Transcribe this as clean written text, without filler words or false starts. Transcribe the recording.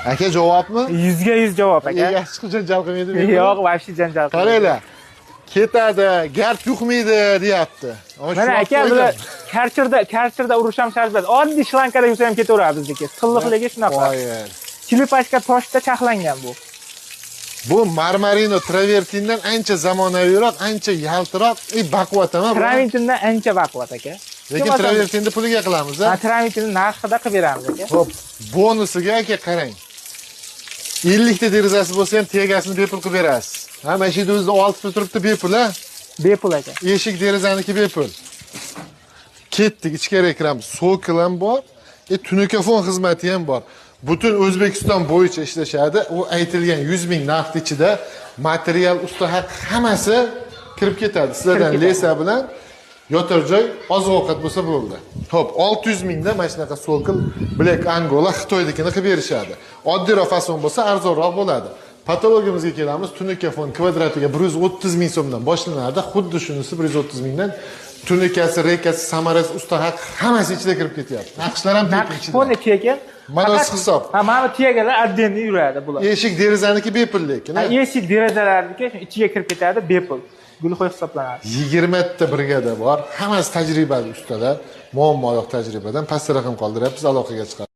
Aka javobmi? 100% javob aka. Yaxshi janjal qilmaydimi? Yo'q, vobshe janjal qilmaydi. Qaranglar. Ketadi, gard yuqmaydi, deyapti. Mana aka, bular karchirda urush ham shart emas. Oddiy shlankada yursa ham ketaveradi bizniki. Silliqligi shunaqa. Qo'ying. Chilipashka toshda chaqlangan bu. Bu Marmarino travertindan ancha zamonaviyroq, ancha yaltiroq, baquvvat emas. Travertindan ancha baquvvat aka. Lekin travertinni puliga qilamiz, a? Ha, travertinni narxida qilib beramiz aka. Xo'p, bonusiga aka qarang. 50 ta derazasi bo'lsa ham tegasini bepul qilib berasiz. Ha, mana shu yerda o'zida 6 ta turibdi bepul, a? Bepul aka. Eshik derazaniki bepul. Ketdik, ichkari ekran, sokil ham bor, tunikafon xizmati ham bor. Butun O'zbekiston bo'yicha ishlashadi. U aytilgan 100 ming narx ichida material, usta haq hammasi kirib ketadi. Sizlardan lesa bilan yotar joy, oziq-ovqat bo'lsa bo'ldi. Xo'p, 600 mingda mana shunaqa sokil Black Angola Xitoynikini qilib berishadi. Oddiyroq fason bo'lsa arzonroq bo'ladi. Patologiyamizga kelamiz. Tunikafon kvadratiga 130 ming so'mdan boshlanadi. Xuddi shunisi 130 mingdan tunikasi, rekasi, samarasi, usta haq hammasi ichida kirib ketyapti. Naqshlar ham Naqshponi tekin. Mana hisob. Ha, mana tegalar addenni yuradi bular. Eshik derazaniki bepul lekin. Ha, eshik derazalarniki ichiga kirib ketadi, bepul. Gulxo'y hisoblanadi. 20 ta brigada bor. Hammasi tajribali ustalar. Muammo yo'q tajribadan. Pastda raqam qoldiryapmiz, aloqaga chiqadi.